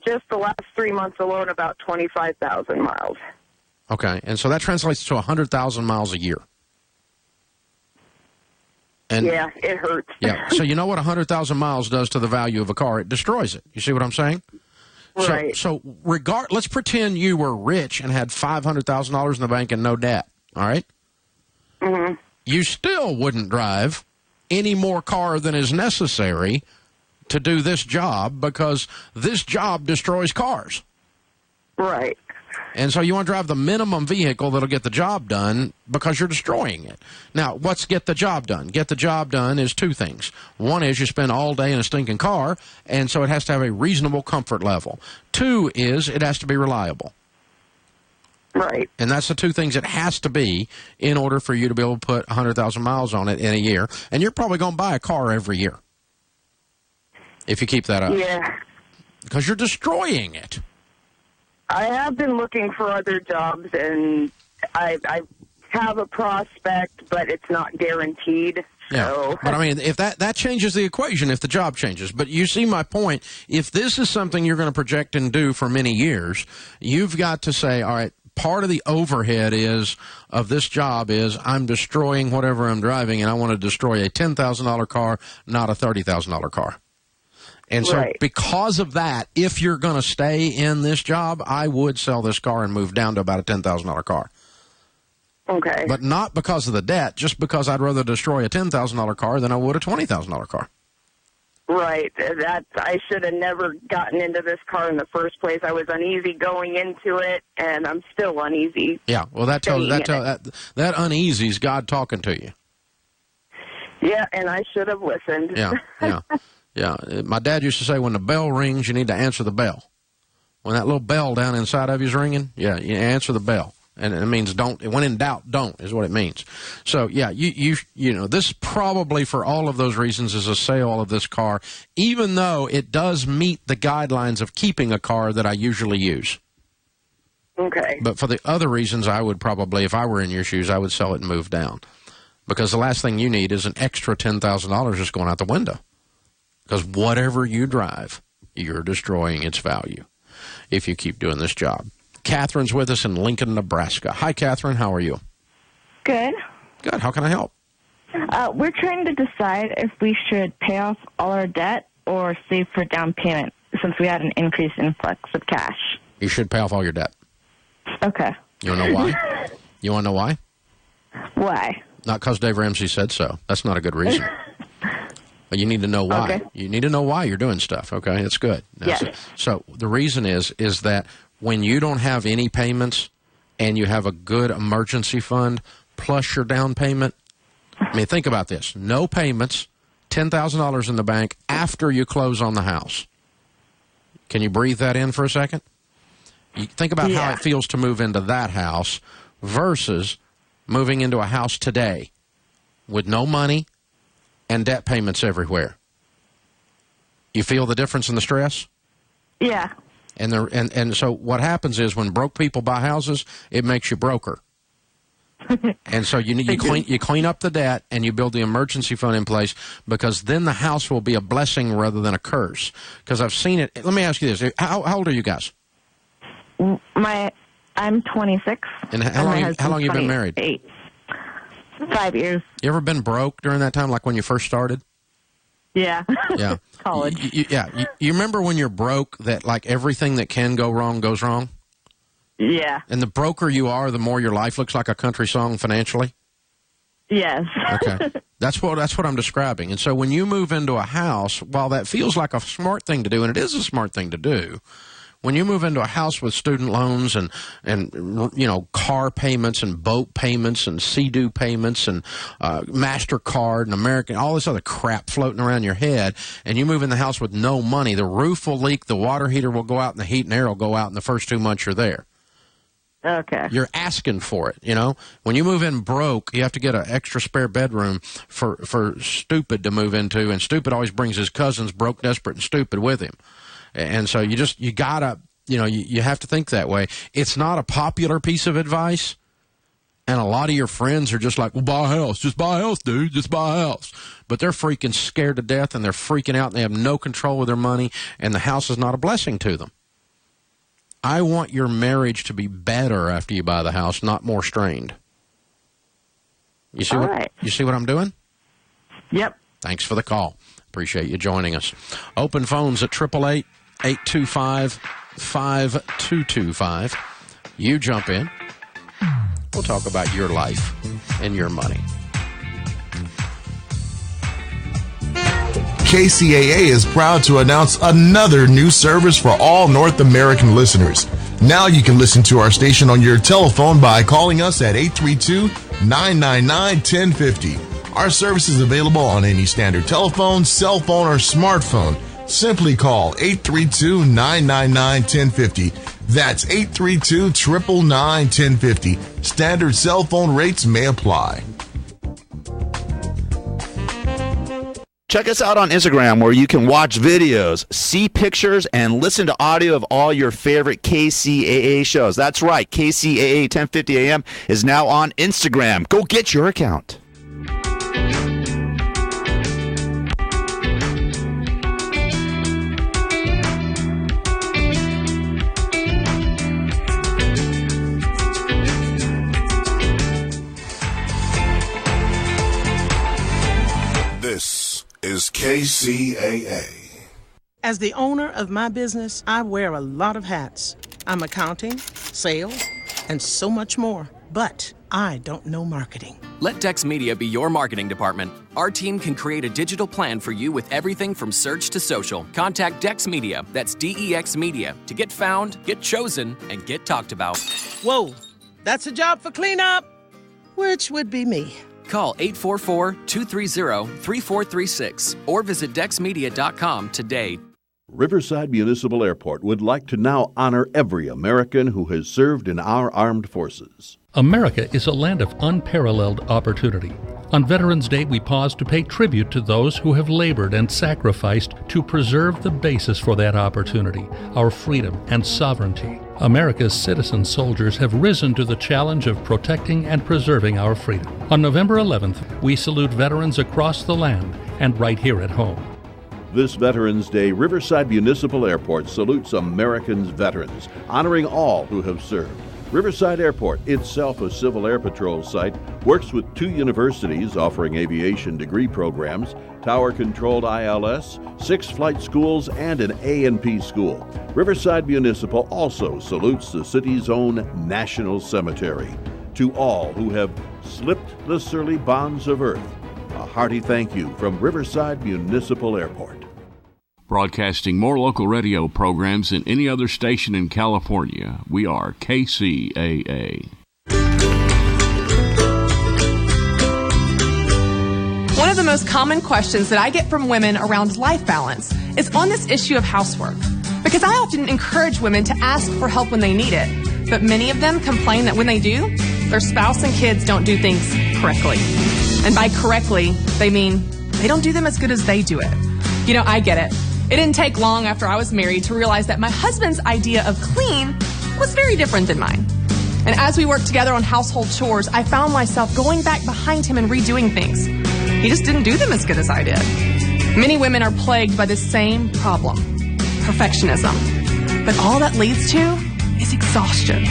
Just the last 3 months alone, about 25,000 miles. Okay, and so that translates to 100,000 miles a year. And yeah, it hurts. Yeah, so you know what 100,000 miles does to the value of a car? It destroys it. You see what I'm saying? Right. So let's pretend you were rich and had $500,000 in the bank and no debt, all right? Mm-hmm. You still wouldn't drive any more car than is necessary to do this job, because this job destroys cars. Right. And so you want to drive the minimum vehicle that'll get the job done because you're destroying it. Now, what's get the job done? Get the job done is two things. One is you spend all day in a stinking car, and so it has to have a reasonable comfort level. Two is it has to be reliable. Right. And that's the two things it has to be in order for you to be able to put 100,000 miles on it in a year. And you're probably going to buy a car every year if you keep that up. Yeah. Because you're destroying it. I have been looking for other jobs, and I have a prospect, but it's not guaranteed. Yeah, so. but I mean, if that changes the equation, if the job changes. But you see my point. If this is something you're going to project and do for many years, you've got to say, all right, part of the overhead of this job is I'm destroying whatever I'm driving, and I want to destroy a $10,000 car, not a $30,000 car. And so because of that, if you're going to stay in this job, I would sell this car and move down to about a $10,000 car. Okay. But not because of the debt, just because I'd rather destroy a $10,000 car than I would a $20,000 car. Right. I should have never gotten into this car in the first place. I was uneasy going into it, and I'm still uneasy. Yeah. Well, that uneasy is God talking to you. Yeah, and I should have listened. Yeah. Yeah, my dad used to say when the bell rings, you need to answer the bell. When that little bell down inside of you is ringing, you answer the bell. And it means don't. When in doubt, don't is what it means. So, yeah, you know, this probably for all of those reasons is a sale of this car, even though it does meet the guidelines of keeping a car that I usually use. Okay. But for the other reasons, I would probably, if I were in your shoes, I would sell it and move down. Because the last thing you need is an extra $10,000 just going out the window. Because whatever you drive, you're destroying its value if you keep doing this job. Catherine's with us in Lincoln, Nebraska. Hi, Catherine. How are you? Good. Good. How can I help? We're trying to decide if we should pay off all our debt or save for down payment since we had an increased influx of cash. You should pay off all your debt. Okay. You want to know why? You want to know why? Why? Not because Dave Ramsey said so. That's not a good reason. But you need to know why. Okay. You need to know why you're doing stuff, okay? It's good. Yes. So the reason is that when you don't have any payments and you have a good emergency fund plus your down payment, I mean, think about this. No payments, $10,000 in the bank after you close on the house. Can you breathe that in for a second? You think about how it feels to move into that house versus moving into a house today with no money and debt payments everywhere. You feel the difference in the stress? Yeah. And so what happens is when broke people buy houses, it makes you broker. And so you clean up the debt and you build the emergency fund in place because then the house will be a blessing rather than a curse. Because I've seen it. Let me ask you this: how old are you guys? I'm 26. And how long you been married? 8. 5 years. You ever been broke during that time, like when you first started? Yeah. Yeah. College. You remember when you're broke that like everything that can go wrong goes wrong? Yeah. And the broker you are, the more your life looks like a country song financially? Yes. Okay. That's what I'm describing. And so when you move into a house, while that feels like a smart thing to do, and it is a smart thing to do, when you move into a house with student loans and you know, car payments and boat payments and Sea-Doo payments and MasterCard and American, all this other crap floating around your head, and you move in the house with no money, the roof will leak, the water heater will go out, and the heat and air will go out in the first 2 months you're there. Okay. You're asking for it, you know. When you move in broke, you have to get an extra spare bedroom for Stupid to move into, and Stupid always brings his cousins, broke, desperate, and stupid with him. And so you gotta, you know, you have to think that way. It's not a popular piece of advice, and a lot of your friends are just like, well, buy a house. Just buy a house, dude. Just buy a house. But they're freaking scared to death, and they're freaking out, and they have no control of their money, and the house is not a blessing to them. I want your marriage to be better after you buy the house, not more strained. You see You see what I'm doing? Yep. Thanks for the call. Appreciate you joining us. Open phones at 888-825-5225. You jump in. We'll talk about your life and your money. KCAA is proud to announce another new service for all North American listeners. Now you can listen to our station on your telephone by calling us at 832-999-1050. Our service is available on any standard telephone, cell phone, or smartphone. Simply call 832-999-1050. That's 832-999-1050. Standard cell phone rates may apply. Check us out on Instagram, where you can watch videos, see pictures, and listen to audio of all your favorite KCAA shows. That's right, KCAA 1050 AM is now on Instagram. Go get your account. This is KCAA. As the owner of my business, I wear a lot of hats. I'm accounting, sales, and so much more. But I don't know marketing. Let Dex Media be your marketing department. Our team can create a digital plan for you with everything from search to social. Contact Dex Media, that's DEX Media, to get found, get chosen, and get talked about. Whoa, that's a job for cleanup, which would be me. Call 844-230-3436 or visit dexmedia.com today. Riverside Municipal Airport would like to now honor every American who has served in our armed forces. America is a land of unparalleled opportunity. On Veterans Day, we pause to pay tribute to those who have labored and sacrificed to preserve the basis for that opportunity, our freedom and sovereignty. America's citizen soldiers have risen to the challenge of protecting and preserving our freedom. On November 11th, we salute veterans across the land and right here at home. This Veterans Day, Riverside Municipal Airport salutes Americans' veterans, honoring all who have served. Riverside Airport, itself a Civil Air Patrol site, works with 2 universities offering aviation degree programs, tower-controlled ILS, 6 flight schools, and an A&P school. Riverside Municipal also salutes the city's own National Cemetery. To all who have slipped the surly bonds of earth, a hearty thank you from Riverside Municipal Airport. Broadcasting more local radio programs than any other station in California, we are KCAA. One of the most common questions that I get from women around life balance is on this issue of housework. Because I often encourage women to ask for help when they need it, but many of them complain that when they do, their spouse and kids don't do things correctly. And by correctly, they mean they don't do them as good as they do it. You know, I get it. It didn't take long after I was married to realize that my husband's idea of clean was very different than mine. And as we worked together on household chores, I found myself going back behind him and redoing things. He just didn't do them as good as I did. Many women are plagued by the same problem, perfectionism. But all that leads to is exhaustion.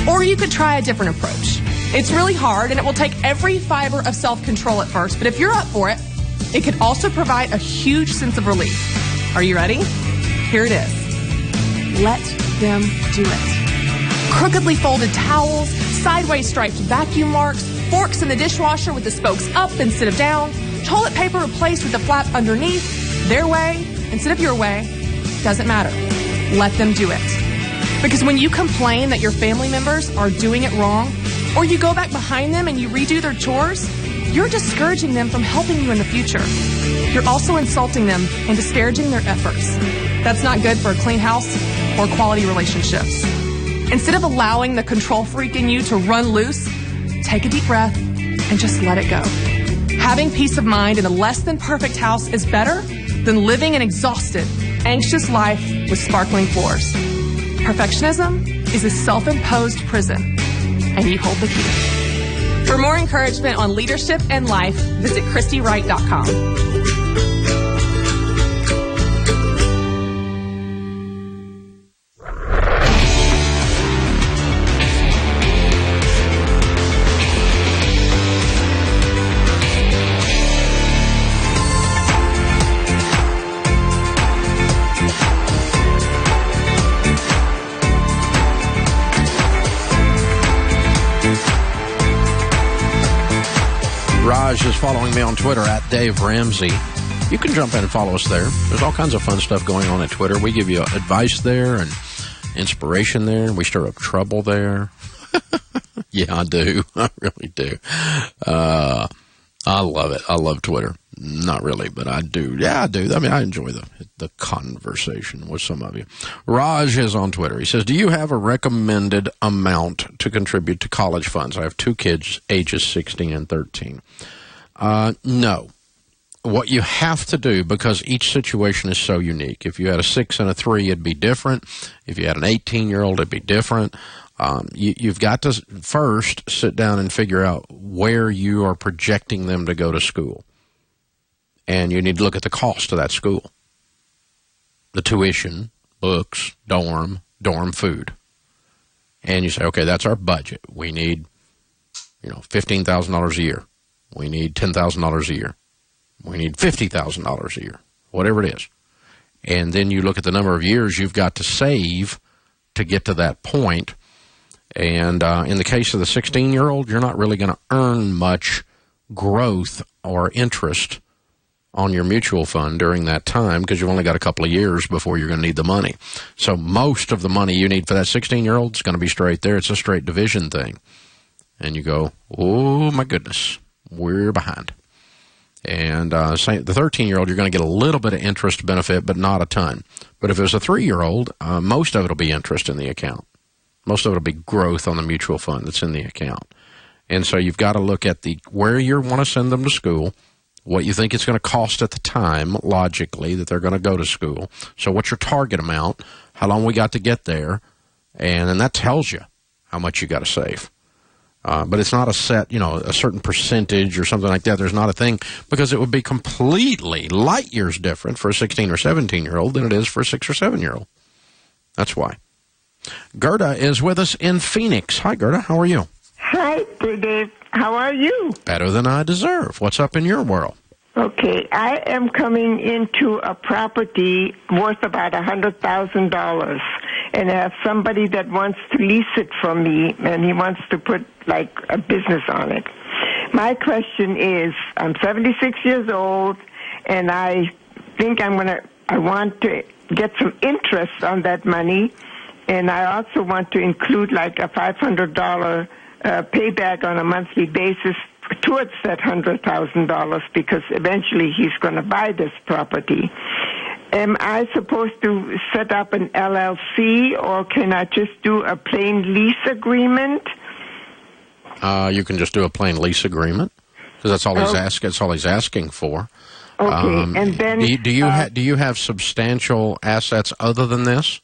Or you could try a different approach. It's really hard and it will take every fiber of self-control at first, but if you're up for it, it could also provide a huge sense of relief. Are you ready? Here it is. Let them do it. Crookedly folded towels, sideways striped vacuum marks, forks in the dishwasher with the spokes up instead of down, toilet paper replaced with the flap underneath, their way instead of your way, doesn't matter. Let them do it. Because when you complain that your family members are doing it wrong, or you go back behind them and you redo their chores, you're discouraging them from helping you in the future. You're also insulting them and disparaging their efforts. That's not good for a clean house or quality relationships. Instead of allowing the control freak in you to run loose, take a deep breath and just let it go. Having peace of mind in a less than perfect house is better than living an exhausted, anxious life with sparkling floors. Perfectionism is a self-imposed prison, and you hold the key. For more encouragement on leadership and life, visit ChristyWright.com. Raj is following me on Twitter at Dave Ramsey. You can jump in and follow us there. There's all kinds of fun stuff going on at Twitter. We give you advice there and inspiration there. We stir up trouble there. Yeah, I do. I really do. I love it. I love Twitter. Not really, but I do. Yeah, I do. I mean, I enjoy the conversation with some of you. Raj is on Twitter. He says, do you have a recommended amount to contribute to college funds? I have 2 kids, ages 16 and 13. No. What you have to do, because each situation is so unique. If you had a 6 and a 3, it'd be different. If you had an 18-year-old, it'd be different. You've got to first sit down and figure out where you are projecting them to go to school. And you need to look at the cost of that school. The tuition, books, dorm food. And you say, okay, that's our budget. We need, $15,000 a year. We need $10,000 a year. We need $50,000 a year, whatever it is. And then you look at the number of years you've got to save to get to that point. And in the case of the 16-year-old, you're not really going to earn much growth or interest on your mutual fund during that time because you've only got a couple of years before you're going to need the money. So most of the money you need for that 16-year-old is going to be straight there. It's a straight division thing. And you go, oh, my goodness, we're behind. And the 13-year-old, you're going to get a little bit of interest benefit, but not a ton. But if it was a 3-year-old, most of it will be interest in the account. Most of it will be growth on the mutual fund that's in the account. And so you've got to look at where you want to send them to school, what you think it's going to cost at the time, logically, that they're going to go to school. So what's your target amount, how long we got to get there, and then that tells you how much you got to save. But it's not a set, a certain percentage or something like that. There's not a thing, because it would be completely light years different for a 16 or 17-year-old than it is for a 6 or 7-year-old. That's why. Gerda is with us in Phoenix. Hi, Gerda. How are you? Hi, Dave. How are you? Better than I deserve. What's up in your world? Okay, I am coming into a property worth about $100,000, and I have somebody that wants to lease it from me, and he wants to put like a business on it. My question is, I'm 76 years old, and I think I want to get some interest on that money, and I also want to include like a $500 payback on a monthly basis towards that $100,000 because eventually he's going to buy this property. Am I supposed to set up an LLC, or can I just do a plain lease agreement? You can just do a plain lease agreement because that's all That's all he's asking for. Okay, and then do you have substantial assets other than this?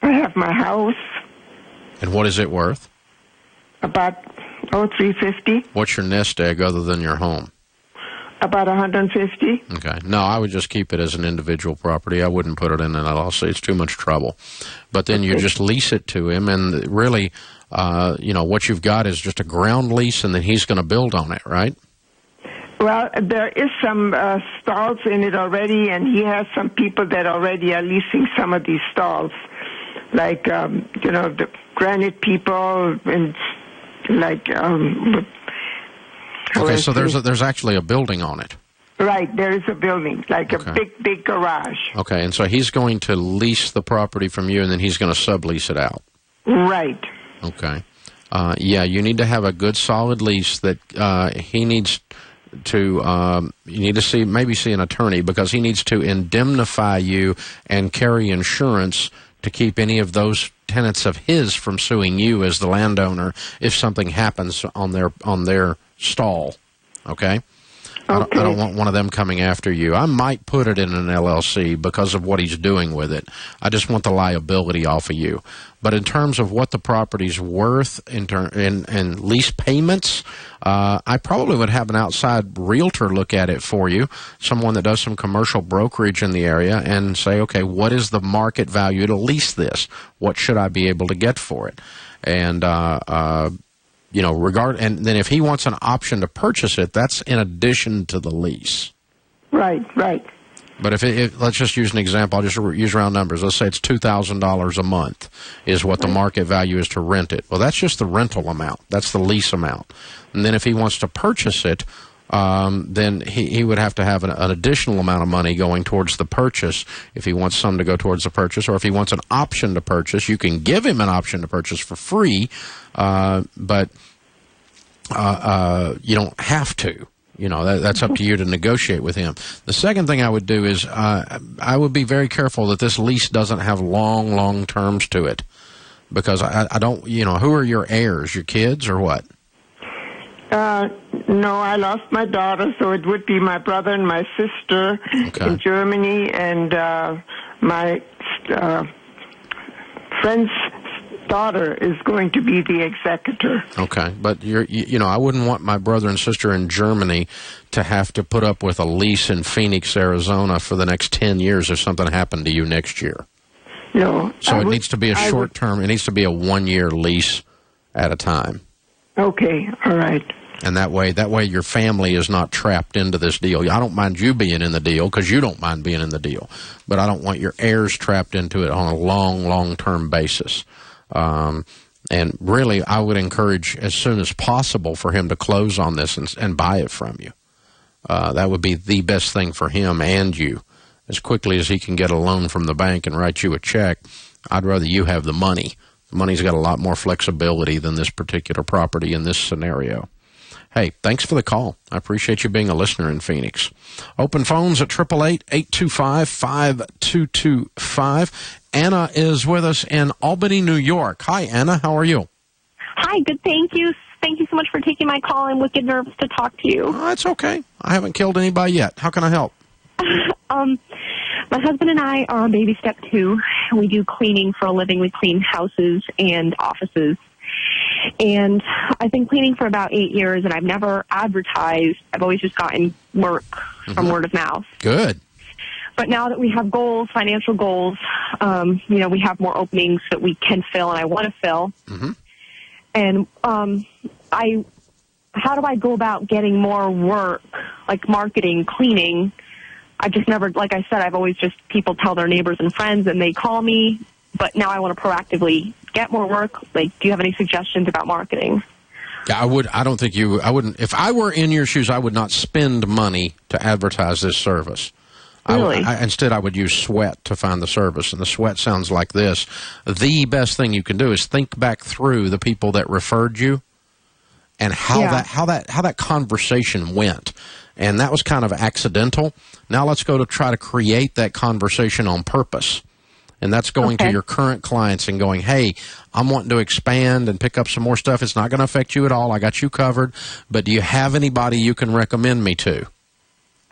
I have my house. And what is it worth? About $350. What's your nest egg other than your home? About $150. Okay. No, I would just keep it as an individual property. I wouldn't put it in an LLC. It's too much trouble. But then you just lease it to him, and really, what you've got is just a ground lease, and then he's going to build on it, right? Well, there is some stalls in it already, and he has some people that already are leasing some of these stalls, like, the granite people and okay, so there's actually a building on it. Right, there is a building, like a big garage. Okay, and so he's going to lease the property from you, and then he's going to sublease it out. Right. Okay. You need to have a good, solid lease that he needs to. You need to see an attorney because he needs to indemnify you and carry insurance to keep any of those tenants of his from suing you as the landowner if something happens on their stall. Okay? I don't want one of them coming after you. I might put it in an LLC because of what he's doing with it. I just want the liability off of you. But in terms of what the property's worth in lease payments, I probably would have an outside realtor look at it for you, someone that does some commercial brokerage in the area, and say, okay, what is the market value to lease this? What should I be able to get for it? And and then if he wants an option to purchase it, that's in addition to the lease. Right. But if let's just use an example. I'll just use round numbers. Let's say it's $2,000 a month is what the market value is to rent it. Well, that's just the rental amount. That's the lease amount. And then if he wants to purchase it, then he would have to have an additional amount of money going towards the purchase if he wants some to go towards the purchase, or if he wants an option to purchase. You can give him an option to purchase for free, but you don't have to. That's up to you to negotiate with him. The second thing I would do is I would be very careful that this lease doesn't have long terms to it, because I don't, who are your heirs, your kids or what? No, I lost my daughter, so it would be my brother and my sister in Germany, and my friend's daughter is going to be the executor. Okay, but I wouldn't want my brother and sister in Germany to have to put up with a lease in Phoenix, Arizona for the next 10 years if something happened to you next year. No. So it needs to be a short term. It needs to be a 1-year lease at a time. Okay, all right. And that way your family is not trapped into this deal. I don't mind you being in the deal because you don't mind being in the deal. But I don't want your heirs trapped into it on a long-term basis. And really, I would encourage as soon as possible for him to close on this and buy it from you. That would be the best thing for him and you. As quickly as he can get a loan from the bank and write you a check, I'd rather you have the money. The money's got a lot more flexibility than this particular property in this scenario. Hey, thanks for the call. I appreciate you being a listener in Phoenix. Open phones at 888-825-5225. Anna is with us in Albany, New York. Hi, Anna. How are you? Hi, good. Thank you. Thank you so much for taking my call. I'm wicked nervous to talk to you. Oh, it's okay. I haven't killed anybody yet. How can I help? My husband and I are on baby step 2. We do cleaning for a living. We clean houses and offices. And I've been cleaning for about 8 years, and I've never advertised. I've always just gotten work from word of mouth. Good. But now that we have goals, financial goals, we have more openings that we can fill and I want to fill. And how do I go about getting more work, like marketing, cleaning? I've just never, like I said, I've always just, people tell their neighbors and friends and they call me, but now I want to proactively get more work. Like, do you have any suggestions about marketing? Yeah, I wouldn't, if I were in your shoes, I would not spend money to advertise this service. Really? Instead, I would use Sweat to find the service, and the Sweat sounds like this. The best thing you can do is think back through the people that referred you and how that conversation went. And that was kind of accidental. Now let's go to try to create that conversation on purpose. And that's going to your current clients and going, hey, I'm wanting to expand and pick up some more stuff. It's not going to affect you at all. I got you covered. But do you have anybody you can recommend me to?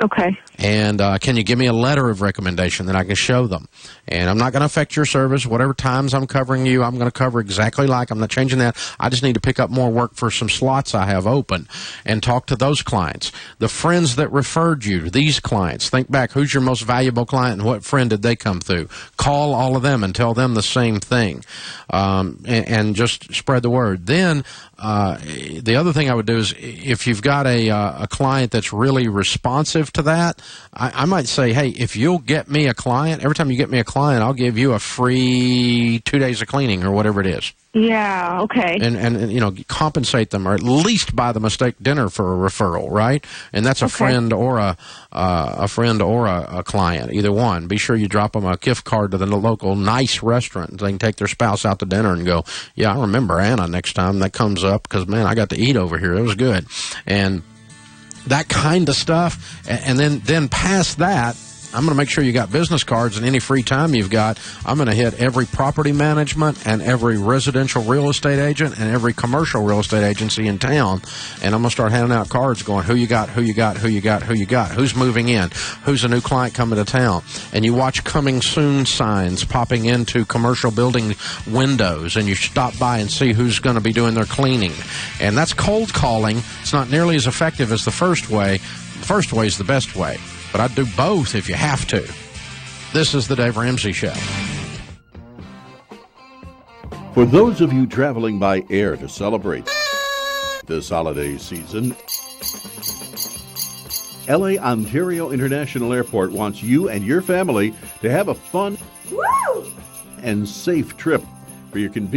Okay. And can you give me a letter of recommendation that I can show them? And I'm not going to affect your service. Whatever times I'm covering you, I'm going to cover exactly like. I'm not changing that. I just need to pick up more work for some slots I have open and talk to those clients. The friends that referred you, these clients, think back, who's your most valuable client and what friend did they come through? Call all of them and tell them the same thing, and just spread the word. Then the other thing I would do is if you've got a client that's really responsive to that, I might say, hey, if you'll get me a client, every time you get me a client, I'll give you a free 2 days of cleaning or whatever it is. Yeah, okay. And compensate them, or at least buy them a steak dinner for a referral, right? And that's a friend or a client, either one. Be sure you drop them a gift card to the local nice restaurant. They can take their spouse out to dinner and go, yeah, I remember Anna next time that comes up because, man, I got to eat over here. It was good. And that kind of stuff. And then past that, I'm going to make sure you got business cards, and any free time you've got, I'm going to hit every property management and every residential real estate agent and every commercial real estate agency in town, and I'm going to start handing out cards going, who you got, who you got, who you got, who you got, who's moving in, who's a new client coming to town. And you watch coming soon signs popping into commercial building windows, and you stop by and see who's going to be doing their cleaning. And that's cold calling. It's not nearly as effective as the first way. The first way is the best way. But I'd do both if you have to. This is the Dave Ramsey Show. For those of you traveling by air to celebrate this holiday season, LA Ontario International Airport wants you and your family to have a fun and safe trip. For your convenience,